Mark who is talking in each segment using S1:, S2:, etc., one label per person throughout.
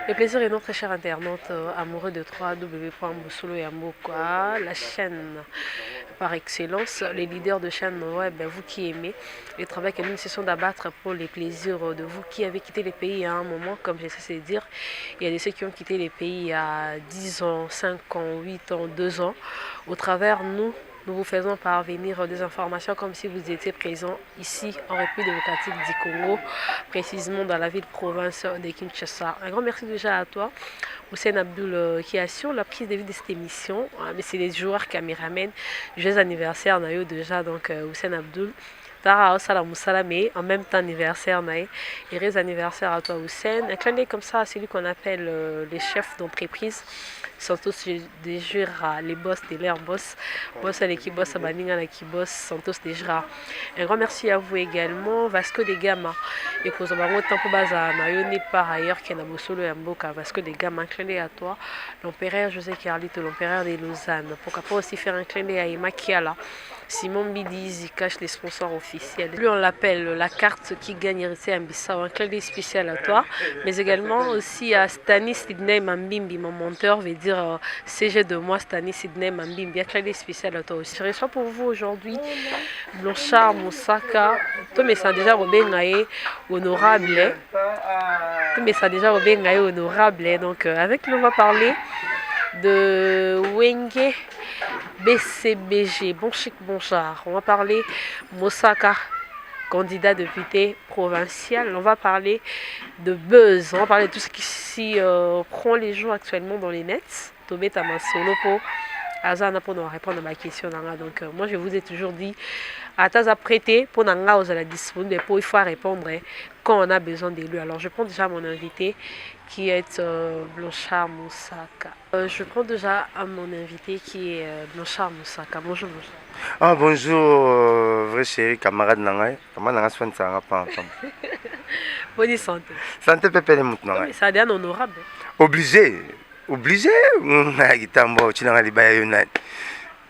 S1: Le plaisir est notre chers internautes amoureux de www.mbosoloyamboka, la chaîne par excellence, les leaders de chaîne web, vous qui aimez le travail que nous cessons d'abattre pour les plaisirs de vous qui avez quitté les pays à un moment, comme je sais dire. Il y a de ceux qui ont quitté les pays il y a 10 ans, 5 ans, 8 ans, 2 ans. Au travers, nous vous faisons parvenir des informations comme si vous étiez présent ici en République démocratique du Congo, précisément dans la ville-province de Kinshasa. Un grand merci déjà à toi, Hussein Abdul, qui assure la prise de vue de cette émission. Mais c'est les joueurs caméramen. Joyeux anniversaire, Nayo déjà, donc Hussein Abdul. En même temps anniversaire Naé. Heureux anniversaire à toi Hussein. Un clin d'œil comme ça à celui qu'on appelle les chefs d'entreprise. Sont tous des jurats, les boss de leur boss. Boss à l'équipe boss à Baninga qui boss sont tous des jurats. Un grand merci à vous également. Vasco de Gama. Et pour ce moment, temps pour Baza, Nayo par ailleurs qui est dans Bosolo et Mboka. Vasco de Gama, un clin d'œil à toi. L'empereur José Carlito, l'empereur de Lausanne. Pourquoi pas aussi faire un clin d'œil à Emma Kiala. Simon Bidizi cache les sponsors officiels. Lui, on l'appelle la carte qui gagne ici à Bissau. Un clin d'œil spécial à toi. Mais également aussi à Stanis Sidney Mambimbi, mon monteur, veut dire CG de moi, Stanis Sidney Mambimbi. Un clin d'œil spécial à toi aussi. Je reçois pour vous aujourd'hui Blanchard Moussaka. Tout mais ça déjà Robin honorable. Tout mais ça déjà Robin honorable. Donc avec nous, on va parler de Wenge BCBG, bon chic, bon char. On va parler Moussaka, candidat député provincial. On va parler de buzz. On va parler de tout ce qui prend les jours actuellement dans les nets. Tobé Tamasolo pour Azana pour nous répondre à ma question. Donc moi je vous ai toujours dit à ta prêté pour Nanga aux la disponible pour il faut répondre quand on a besoin d'élu. Alors je prends déjà mon invité qui est Blanchard Moussaka. Je prends déjà mon invité qui est Blanchard Moussaka. Bonjour Blanchard.
S2: Ah bonjour vrai chéri camarade Nanga. Comment Nanga soigne ça pas.
S1: Bonne santé.
S2: Santé pépé maintenant.
S1: Ça a été honorable.
S2: Obligé. Gitambo chinanga libaya yonani.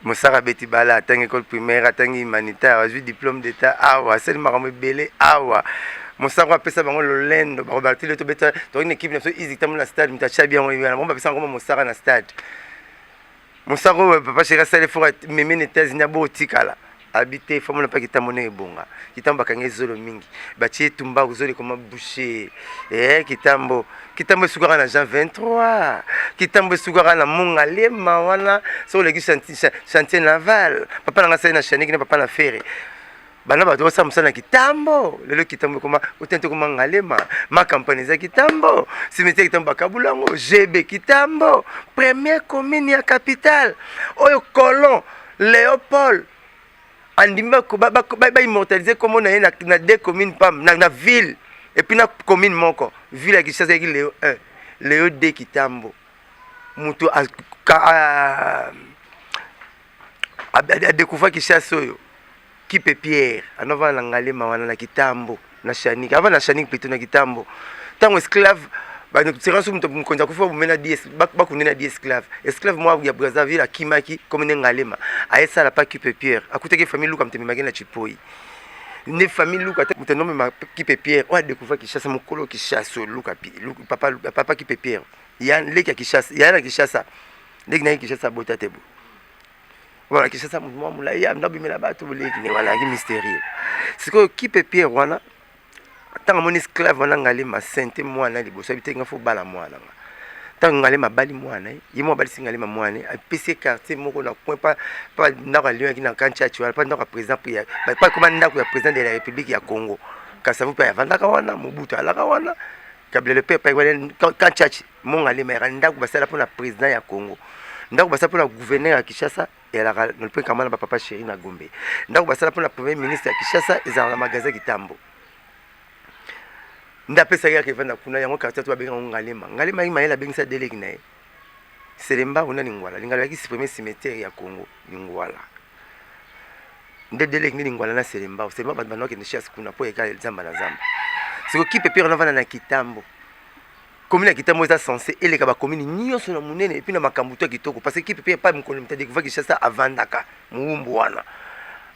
S2: Moussaka beti bala attend école primaire, attend humanitaire, j'ai diplôme d'état awa, c'est makambo belé awa. Moussaka pesa bango lolendo, ba Roberto le to beta, to une équipe na so easy tamu na stade, mutacha bien on ba pesa ngoma Moussaka na stade. Moussaka papa chéri ça il faut meme na États-Unis bo tikala. Habité femme na pa kitamone ebonga. Kitambo kange zolo mingi. Ba tie tumba zolo comme boucher. Kitambo sugara na Jean 23. Kitambo sugara na Mongalema wana sur le chantier naval. Papa na sa na chanik na papa na ferre. Bana ba to sa musana kitambo. Lelo kitambo koma utente koma ngalema. Ma campagne za kitambo. Cimetière kitambo kabulango. GB kitambo. Première commune ya capitale. Oyo colon Léopold. Andimba ba immortaliser comme on a na deux communes pam na ville et puis na commune moko ville qui chasse Léo 1 Léo 2 Kitambo muto a découvert qui chasse oyo qui peut Pierre anova na ngalema wana na Kitambo na Chanik avant na Chanik plutôt na Kitambo tant esclave ba no tirant sur muto mkonza kufa mena 10 ba kunena 10 esclave moi ya Brazzaville a Kimaki comme ngalema aesa la pas qui peut Pierre akute que famille luka mtemi magena chipoi ne famille luka muteno me qui peut Pierre on a découvert qui chasse mokolo qui chasse luka papa qui peut Pierre ya leki qui chasse ya la qui chasse leki na qui chasse bota tebo voilà qui chasse mo mula ya ndabimela bato leki ne voilà qui mystérieux c'est que qui peut Pierre wana tant mon esclave wana ngalema sainte mwana liboso bitenga fo bala mwana tant ngalema bali mwana yimo bali singalema mwana a PC quartier moko na point pas ndako lion qui na kancha tu pas ndako président pas comme ndako ya président de la République ya Congo kasa vous pas vandaka wana mobutu alaka wana kabla le peuple kancha mongalema ya ndako basala pour na président ya Congo ndako basala pour na gouverneur ya Kinshasa et la no point kamana papa chéri na Gombe ndako basala pour na premier ministre ya Kinshasa ezala magasin Kitambo ndapesa ya kevanda kuna yango quartier to babenga ngalema imayela bengisa deleki nae selemba una lingwala lingala ki supprimer cimetière ya Congo lingwala nde delek nini ngwala na selemba selemba bato bandoki ne chasse kuna po ekala zamba na zamba siko kipe pe on va na kitambo commune ya kitambo eza censé eleka ba commune nyonso na munene et puis na makambo to kitoko parce que kipe pe pas mkono mta découvert que chasse avandaka muumbu wana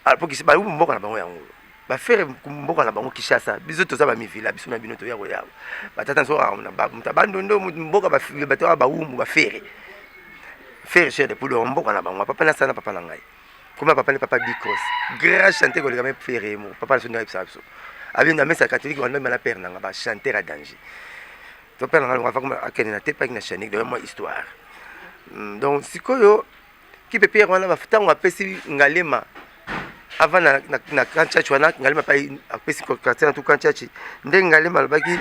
S2: alors pour que ba mboka na bango yango ba faire mboka na bango kishasa biso to za ba mivila biso na bino to ya koya batata so na ba mutabandondo mboka ba bato ba umbu ba faire cher de pour mboka na bango papa na sana papa na ngai comme papa ne papa bikos grand chanteur ko le même faire mo papa na songa ça so abi na mesa catholique on même na père na ba chanteur à danger to père na ngalo comme akene na tepa na chanik de moi histoire donc sikoyo ki pe père wana ba futango apesi ngalema avant na kanchachi wana ngalema pa apesi ko katena tu kanchachi nde ngalema baki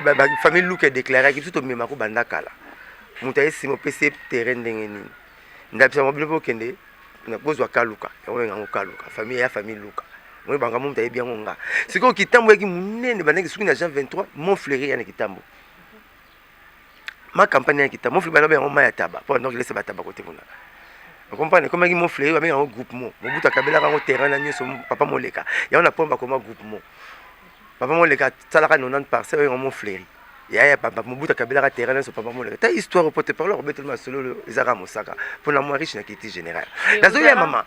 S2: ba famille luke déclarer ki tout mema ko banda kala mutaye simo pesi terrain ndenge nini ndapisa mo bilo kende na kozwa kaluka yango ngango kaluka famille ya famille luka moi banga mo mutaye bien ngonga siko kitambo yaki munene banaki suki na Jean 23 mon fleury ya kitambo ma campagne ya kitambo mon fleury bana bien ma ya taba pour donc laisser bataba côté kuna vous comprenez comment mon fleury ba bien en groupement mo buta kabela kango terrain na nyoso papa moleka ya on a pomba comme groupement papa moleka salaka 90% en mon fleury ya papa mobuta kabela ka terrain so papa moleka ta histoire au porte parole robetel ma solo ezara mosaka pour la moi riche na kiti général nazo ya mama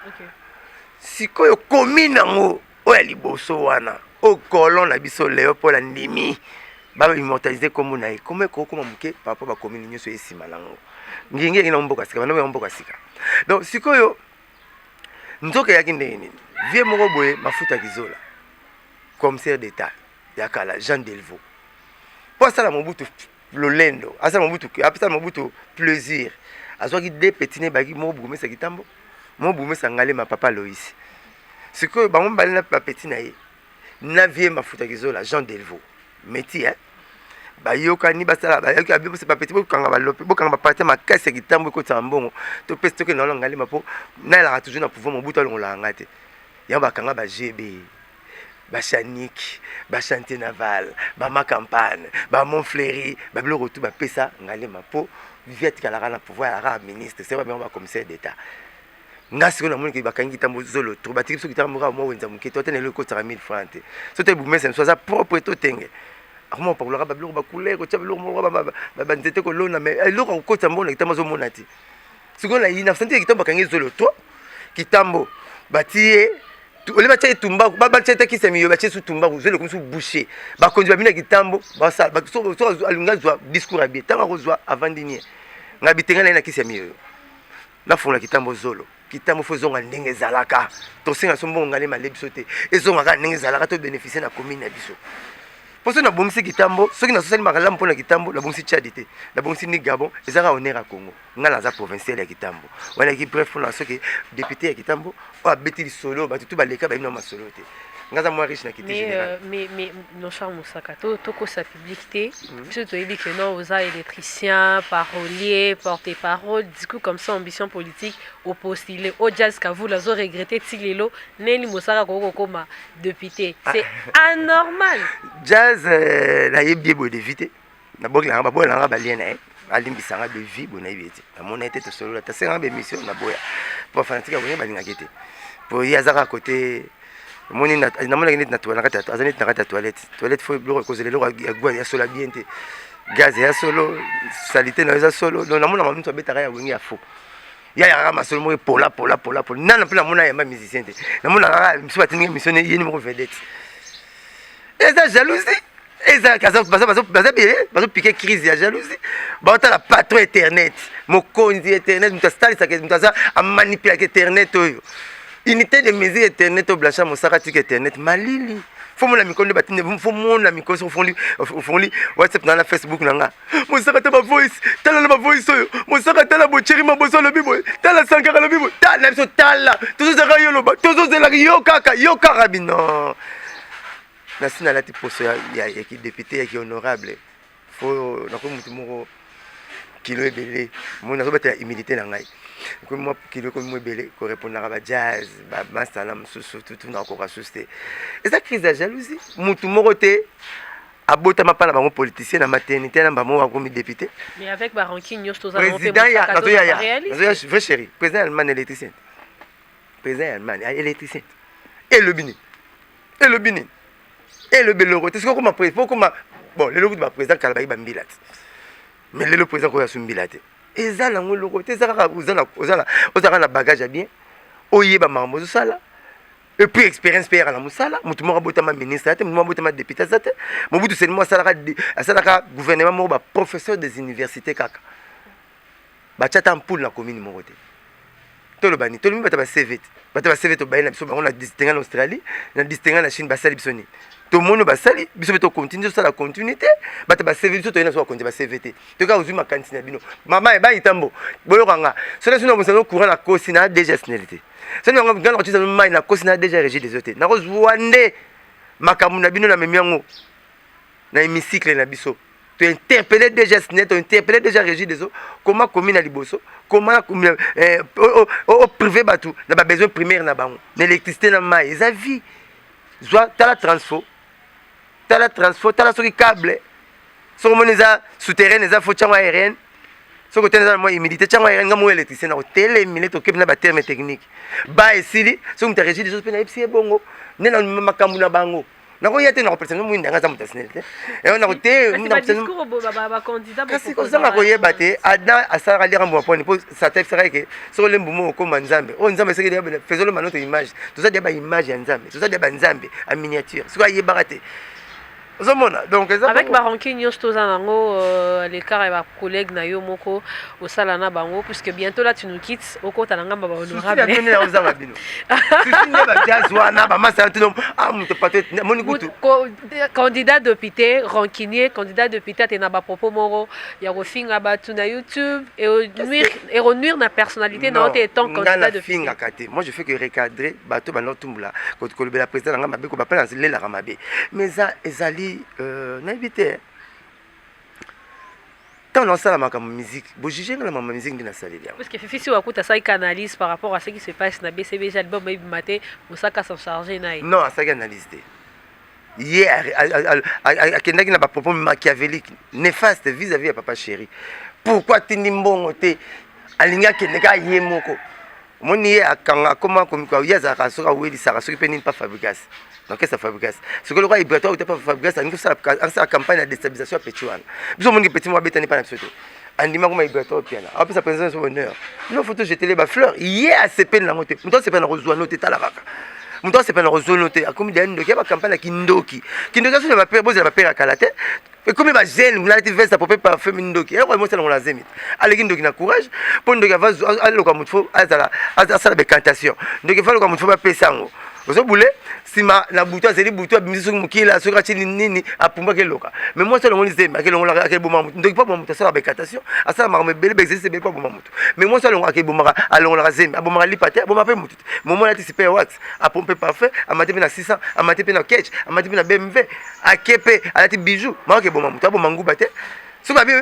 S2: sikoyo commune ngo oya liboso wana o colon na biso Léopold ndimi ba immortaliser comme na comme ko comme muke papa ba commune nyoso esima nango nginge ina mboka sika bana mboka sika donc sikoyo nzoka yaki ndeni vie moko boye mafuta kizola commissaire d'état ya kala Jean Delvaux pour ça la mobutu lolendo asa mobutu apesa mobutu plaisir azwaki deux petits ne baki mo bume sa kitambo mo bume sa ngale ma papa Loïs ce que ba mo balina pa petit na ye na vie mafuta kizola Jean Delvaux meti hein ba yoka ni basala ba yoka bibo se pa petit bo kanga ba lope bo kanga ba partir ma caisse kitambo ko tambongo to peste ke na ngale ma po na la toujours na pouvoir mobutu longola ngate ya ba kanga ba GB ba chanik ba chantier naval ba ma campagne ba mon fleury ba blo retour ba pesa ngale ma po viet kala na pouvoir la ministre c'est pas bien ba commissaire d'état ngasi na moni ke bakangi tambo zolo to batiki so kitambo ka mo wenza muke to tene le ko 1000 francs so te bumese so za propre to tenge akoma pa kulaka ba blo ba couleur ko tshaba blo mo ba nzete ko lona mais lo ko tambo na kitambo zo monati siko na ina sante kitambo bakangi zolo to kitambo batie ole ba tshete tumba ba tshete ki semiyo ba tshete tumba ko zolo ko su boucher ba konzi ba bina kitambo ba sa ba so alunga zwa discours abi tanga ko zwa avant dinier ngabitenga na ki semiyo na fona kitambo zolo kitambo fo zonga ndenge zalaka to singa so mbonga ngale malebiso te ezonga ka ndenge zalaka to bénéficier na commune na biso poso na bomisi kitambo soki na sosali makala mpona kitambo na bomisi Tchadité na bomisi ni Gabon ezaka honneur à Congo ngala za provincial ya kitambo wana ki bref na soki député ya kitambo o abeti solo ba tutu baleka ba ina masolo te ngaza moi riche na kiti général
S1: mais non charme Moussaka to ko sa publicité puisque tu dis que non aux électriciens paroliers porte-parole discours comme ça ambition politique au postulé au jazz ka vous la zo regretter tilelo neli Moussaka ko koma député c'est anormal
S2: jazz na yebie bo d'éviter na bokla ba bola ba lien na alimbisanga de vie bona yebiti na mona tete solo ta senga be mission na boya pour fanatique ko ba linga kete pour yazaka côté moni na mona ngi na toilette na kata azani na kata toilette faut bloquer cause le lo ya sola bien te gaz ya solo salité na za solo non na mona mamu to betaka ya wengi ya fo ya masolo mo pola nana pela mona ya musicien te na mona mso batini mission yeni mo vedette eza jalousie eza kaza bazo piquer crise ya jalousie ba ta la patron internet mo konzi internet muta stali sa muta za a manipuler internet oyo unité de mesure internet au blanchard Moussaka tika internet malili faut mon ami konde batine faut mon ami ko font li WhatsApp na Facebook nanga Moussaka ta ba voice tala na ba voice oyo Moussaka tala bo chéri ma boso lo bibo tala sankara lo bibo tala biso tala toujours za yo lo ba toujours za yo kaka yo karabino na sina la ti poso ya ki député ya ki honorable faut na ko mutu moko kilo ebele mon na robata humilité na ngai ko mo kilo ko mo ebele ko répondre à ba jazz ba masala msusu tout na ko rasuster et ça crise de jalousie mutu moko te abota mapa na bango politicien na maternité na bango wa komi député
S1: mais avec ba ranking nyos to za
S2: président ya vrai chéri président allemand électricien président allemand électricien et le bini et le bini et le beloro te siko comme président comme bon le logo de président Kalabayi bambila mais le président ko ya sumbila te ezala ngo logo te ezala ozala na bagage bien oyeba makambo sala et puis expérience père na musala mutu moko botama ministre ate mutu moko botama député ate mobutu seni mo salaka gouvernement moko ba professeur des universités kaka ba chata mpoule na commune moko te tolo bani tolo mi bata ba CV bata ba CV to bayina biso ba on a distingué en Australie na distingué na Chine ba sali biso ni to mono ba sali biso to continuer ça la continuité bata ba CV biso to ina so continuer ba CV te to ka uzuma kantina bino mama e ba itambo bolokanga cela sino mo sano courant la cosina déjà nationalité c'est nous avons artiste mai na cosina déjà régi des autres na kozwande makamu na bino na memiango na hémicycle na biso tu interpeller déjà net tu interpeller déjà régi des autres comment commune na liboso comment au privé batu na ba besoin primaire na bango na électricité na mai eza vie soit tala transfo tala soki câble so mo neza souterrain neza fo chango aérienne so ko tena moi humidité chango aérienne ngamo électricité na télé minute okep na ba terme technique ba esili so mta régi des autres na ipsi bongo nena makambu na bango nako yete na représenter mwinda nga za mutasnete et on a côté
S1: na discours ba candidat
S2: kasi ko zanga ko yeba te ada asara lira mbo poni po sa tête sera que so le mbumo ko manzambe o nzambe seki de faisons le manoto image tout ça de ba image ya nzambe tout ça de ba nzambe en miniature so yeba te donc
S1: avec ma rancune nyos tozanango l'écart et ma collègue na yo moko au salana bango puisque bientôt là tu nous quittes au compte na ngamba ba honorable candidat député rancunier candidat député te na ba propos moro ya kofinga batu na YouTube et renuire na personnalité na autre étant candidat député.
S2: Moi je fais que recadrer bato ba notumbula ko le président ngamba be ko ba pela lela ramabe mais ça ezali n'invité tant on sala ma musique bo juger la musique de na salia
S1: parce que Fifi si wakuta ça analyse par rapport à ce qui se passe na BCBG album baby maté Mosaka s'en charger na
S2: non ça analyse hier à kendaki na ba propos machiavélique néfaste vis-à-vis à papa chéri pourquoi tinimbongo te alinga kendeka yemoko moni akanga comment comme quoi yaza ka soka weli saka soki pe pas fabrication donc qu'est-ce que ça fabrication ce que le roi Ibrahim ou pas fabrication ça campagne de déstabilisation petit wana biso moni petit moi betani pas na biso andima comme Ibrahim piana après sa présence sur honneur nos photos jeter les fleurs hier à CP na moté muto c'est pas na rozwa noté tala kaka muto c'est pas na rozwa noté akomi dendo ki ba campagne kindoki sur ma père boze la père kalate et comme ba jeune vous n'avez veste pour pas faire mindoki et moi c'est la zemit allez kindoki na courage pour ndoki va aller comme faut azala azala bekantation ndoki fa comme faut ba pesango ozo boule sima na buto azeli buto abimisi soki mokila soki atili nini apumba keloka mais moi solo ngoni zemba kelongola akeboma mutu ndoki pa mutu asala bekantation asala makambo ebele beexercice ebele pa boma mutu mais moi solo akebomaka alongola zemba abomaka lipate aboma pe mutu momo na tisipe wax apompe parfait amate pe na 600 amate pe na ketch amate pe na BMW akepe alati bijou maka eboma mutu aboma nguba te soki babi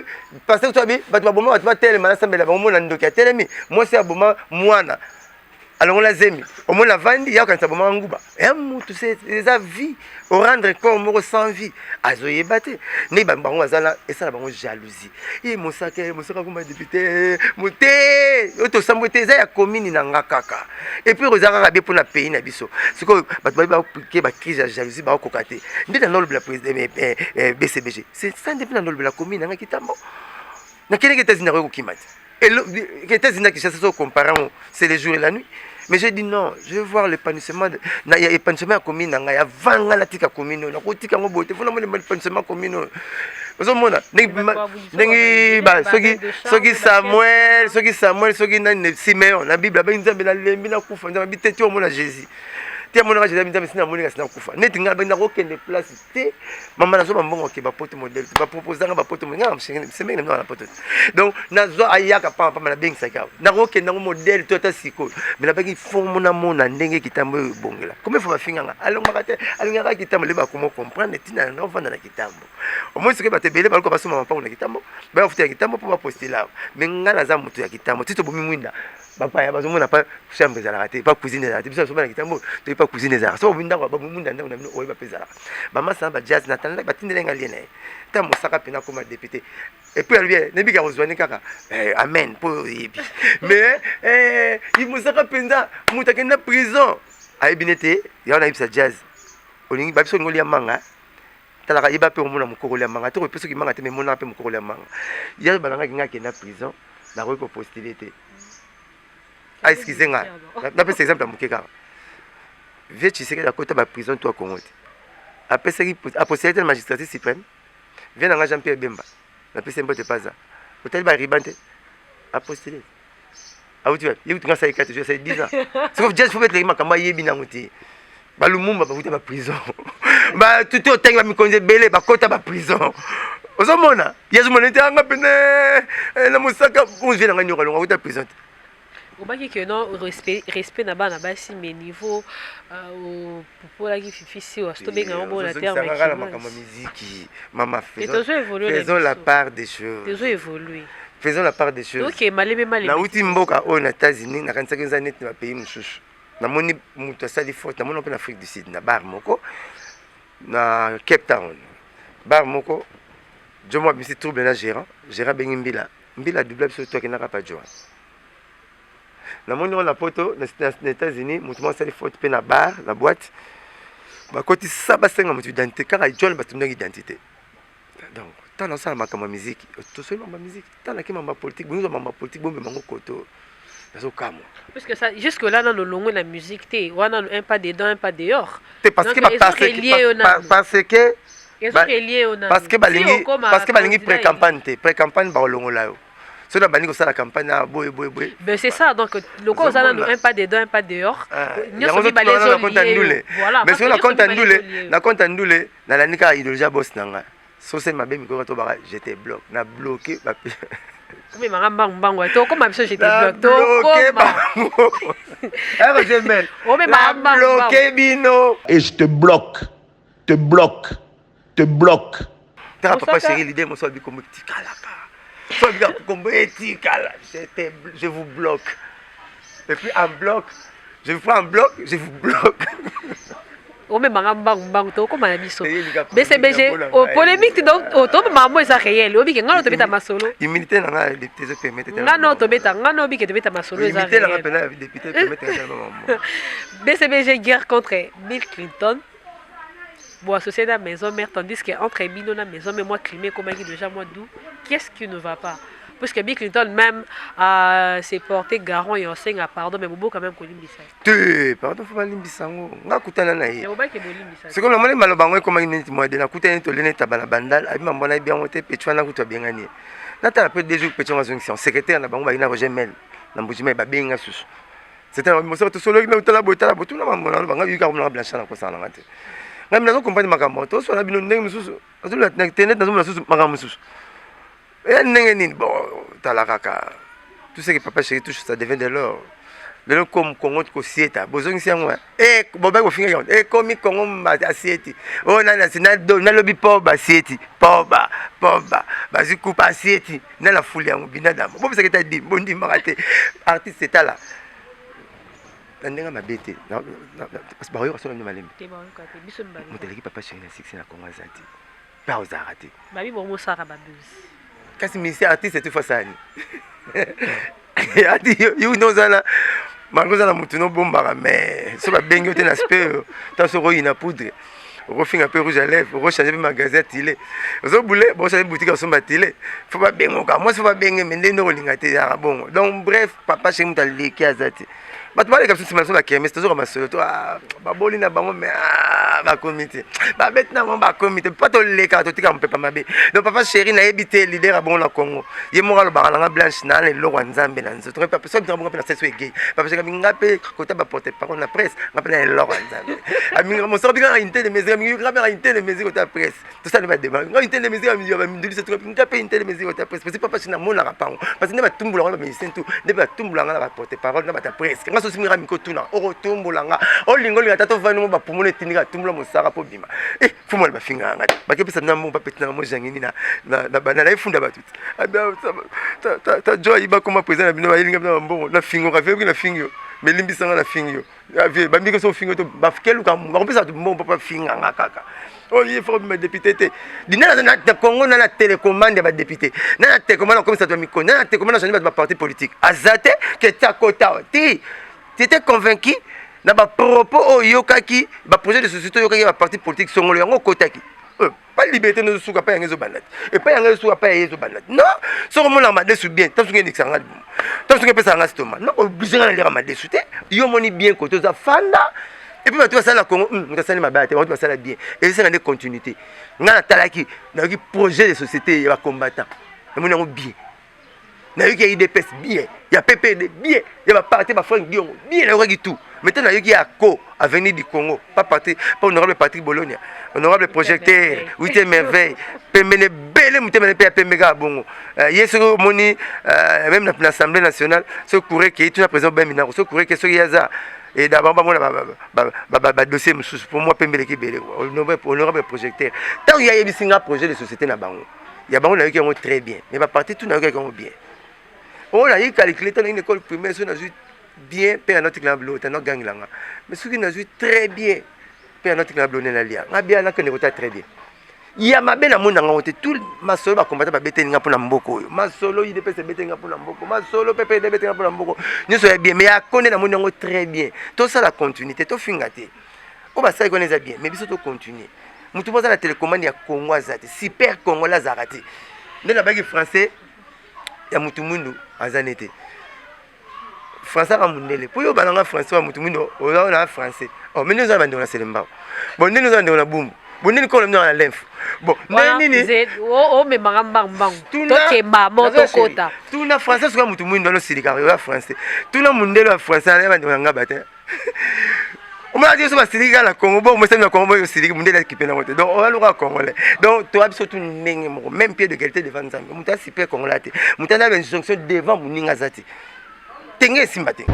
S2: pasteur to abi bato baboma bato batelema na sambela bango na ndoki atelemi moi c'est aboma mwana alors on la zemi au moins la vandi ya quand ça bomba nguba et mutu c'est les vie au rendre corps moko sans vie azoye baté ne ba bango azala et ça la bango jalousie et mosaka kuma député moté auto samboté za ya commune na ngakaka et puis rozaka ka be pour na pays na biso ce que ba ke ba crise ya jalousie ba kokate ndeta no le président BCBG c'est ça depuis na le la commune na kitambo na kene ke tazina ko kimati et que tazina qui cherche à comparer c'est les jours et la nuit. Mais j'ai dit non, je veux voir l'épanouissement. Il y a l'épanouissement commun, il y a 20 ans de commune, il y a 20 ans de l'épanouissement commun. Soki Samuel, soki Simeon, la Bible, Jésus. Tia mona Jésus binza mesina moni kasina kufa neti nga benda kokende place te mama nazo bambongo ke ba poto modèle ba proposer nga ba poto nga semenge na na poto donc nazo ayaka pa na beng saka na kokende ngo modèle tota siko mais na baki fomo na mona ndenge kitambo bongela comme il faut bafinga nga alonga kate alonga kitambo le ba komo comprendre tina na vanda na kitambo au moins ce que ba te bele ba ko basoma mapa na kitambo ba futa kitambo pour ba poster là mais nga na za mutu ya kitambo tito bomi mwinda papa ya bazomona pas chambre za raté pas cuisine za raté biso so ba na kitambo to pas cuisine za so binda ko ba munda ndanga na oyi ba pezala ba masa ba jazz na tanda ba tindelenga liene ta mosaka pena comme député et puis lui ne bika kozwani kaka amen pour yibi mais il mosaka penda mutake na prison Aïbinete, il y a un jazz. Olingi babiso ngoli ya manga. Talaka yeba pe omona mukokoli ya manga. To peso ki manga te me mona pe mukokoli ya manga. Ya balanga ki ngaki na prison, na ko postuler te. Ah excusez nga. Na pe exemple mukeka. Vie Tshisekedi à côté de la prison toi Congo. Après ça a postulé la magistrature suprême. Vient dans Jean-Pierre Bemba. La pe sembo te pas ça. Hôtel ba ribante. A postulé. Ah tu vois, il y a ça 4 jours, ça 10 ans. C'est que jazz faut mettre les makamba yebi na muti. Ba lumumba ba kuta ba prison. Ba tout au temps ba mikonze belé ba kota ba prison. Ozomona, yezu monete anga pene na musaka on vient nga nyoko longa kuta prison.
S1: Obaki que non respect na bana basi mais niveau au popola qui fifi au stobe nga bon la terre mais
S2: la makamba musique mama faisons la part des choses.
S1: Faisons évoluer.
S2: Faisons la part des choses.
S1: OK, malé.
S2: Na uti mboka aux États-Unis na kanisa kenza net na pays mususu. Na moni mutu asali faute na moni en Afrique du Sud na bar moko na Cape Town. Bar moko je moi monsieur trouble na gérant bengi mbila double sur toi qui n'a pas joué. Na moni on la poto na États-Unis mutu mo asali faute pe na bar na boîte. Ba koti saba senga mutu identité car ay John batumna identité. Donc tant ça ma comme musique tout seul ma musique tant na ki ma politique bonzo ma politique bombe mango koto nazo kamo
S1: parce que ça jusque là dans le longo la musique té wana un pas dedans un pas dehors
S2: parce que parce que balingi pré-campagne ba longo là yo so na bani ko sala campagne na boy
S1: ben c'est ça donc le ko ça un pas dedans un pas dehors nyoso bi balezo voilà
S2: mais sur la compte ndule na la nika idéologie boss nanga so c'est ma belle micro to bara j'étais bloqué na bloqué ba
S1: mais maramba mbango to comme biso j'étais bloqué to comme
S2: alors je mets
S1: oh mais maramba
S2: bloqué bino
S3: et je te bloque
S2: ta papa chéri l'idée mo so bi comme tikala ka so bi comme tikala je vous bloque et puis en bloc je vous prends en bloc je vous bloque.
S1: O me manga to ko ma biso BCBG o polémique donc o to mama esa réel o bi ke ngalo to beta masolo
S2: immunité na nga député zo permettre
S1: ngano to beta ngano bi ke to beta masolo esa
S2: immunité na nga député permettre na maman
S1: BCBG guerre contre Bill Clinton bon associé à la maison mère tandis que entre Bino la maison mais moi climé comme qui déjà moi d'où qu'est-ce qui ne va pas parce que Bill Clinton même s'est porté garant et enseigne à pardon mais bobo quand même ko limbisa
S2: te pardon faut pas limbisa ngo nga kutana na ye c'est comme le monde malobango comme une moi de na kutana to lene tabana bandal abi mambona bien ote petwana kutwa bengani na ta peu des jours petwana zonction secrétaire na bango ba ina Roger Mel na mbujima ba benga susu c'était un monsieur to solo na utala botala botuna mambona banga yuka ko na blancha na ko sana ngate ngam na ko compagnie makambo to so na bino ndenge mususu azula na tenet na zo na susu makambo mususu. Et bon, tout ce que papa chéri touche, ça devient de l'or. De l'or comme Congo de Sieta. Besoin de moi. Et Boba au final, et comme Congo Sieti. Oh, na lobby Poba Sieti. Poba. Bazuku pas Sieti. Na la foule en binadam. Bon, c'est que t'as dit, bon, dit maraté. Artiste, c'est là. Ndenge mabete. Parce que bayo rasona malembe. Moteleki papa chéri na 6 na Congo Azati. Pas aux arrêtés.
S1: Babi bon mosara babuse.
S2: Kasi ministère artiste c'est tout fasani ati you know zana mangoza na mutu no bombara mais so ba bengi te na aspect ta so royi na poudre refinga peu rouge à lèvres rechanger magasin tile zo boule bon changer boutique so matile faut pas bengo ka moi faut pas bengi mais ndendo kolinga te ya bon donc bref papa chez muta leki azati but ba le kapsu simanso la kemes to zo ma solo to ba boli na bango mais ba comité ba bet na ba comité pas to leka to tika mpepa mabe donc papa chéri na ebité leader a bon na Congo ye mo ngalo ba na blanche na le lo nzambe na nzoto papa so bien na seso gay papa chéri ngape kota ba porter parole na presse ngape na lo nzambe ami mo so bien inte de mes amis ngape inte de mes kota presse tout ça ne va débat inte de mes amis ba minduli se trop ngape inte de mes kota presse parce que papa chéri na mona ka pango parce que ne ba tumbula na ministère tout ne ba tumbula na ba porter parole na ba ta presse so simira mikotuna oro tumbulanga olingo linga tato vanu ba pumule tinika tumbula musaka po bima faut moi ba finga ngati ba ke pesa na mo ba petina mo jangini na banana ifunda batuti ta joy ba comme président na bino ba linga na mbongo na fingo ka veku na fingo mais limbisanga na fingo ave ba mbiko so fingo to ba kelu ka mo pesa to mbongo pa finga ngakaka oh il faut me député te dina na Congo na télécommande ba député na télécommande comme ça doit miko na télécommande na ba parti politique azate que ta kota ti tu étais convaincu na ba propos oyo kaki ba projet de société oyo kaki ba parti politique songolo yango kotaki pas liberté nous souka pas yango banat et pas yango souka pas yango banat non so comme on a bien tant que nix sanga tant que pesa nga stoma non obligé na lira ma dessus yo moni bien côté za fanda et puis tu vas ça la Congo on va ça ma bête on va ça la bien et c'est une continuité nga talaki na ki projet de société ya combattant et mon bien na yo ki IDPS bien ya PPD bien ya ba parti ba Frank Dion bien na yo tout maintenant na yo ki ako avenir du Congo pas parti pas honorable Patrick Bologna honorable projecteur 8e merveille pembene bele mutemene pe pembega bongo yeso moni même na l'Assemblée nationale ce courait qui est tout président Bemina ce courait que ce yaza et d'abord ba dossier pour moi pembele ki bele honorable projecteur tant il y a un projet de société na bango ya bango na yo ki très bien mais ba parti tout na yo ki bien on a eu calculé dans une école primaire on a vu bien père notre clan bleu notre gang là mais ce qui n'a vu très bien père notre clan bleu na lia nga bien na que ne très bien il y a ma belle amour na tout ma solo ba combattre ba bete nga pour na mboko ma solo il dépêche bete nga pour na mboko ma solo pepe de bete nga pour na mboko nous soyez bien mais ya connaît na mon ngo très bien tout ça la continuité tout fingate on va ça connaît bien mais biso to continuer mutu boza la télécommande ya Congo azate super Congo la zarate ndena bagi français ya mutu mundu azanete français ka mundele po yo balanga français wa mutu mundu o na français oh mais nous avons dans selemba bon nous avons dans bumbu bon nous comme dans la lymphe bon nini
S1: oh mais marambang to kemba moto kota
S2: tout na français so mutu mundu no silika yo français tout na mundele wa français na dans nga bata on m'a dit ça silika la Congo bon moi c'est na Congo yo silika mundele qui pena moto donc on va le congolais donc toi surtout ndenge même pied de qualité devant Nzambe muta super congolais muta na injonction devant muninga zati tenge simbate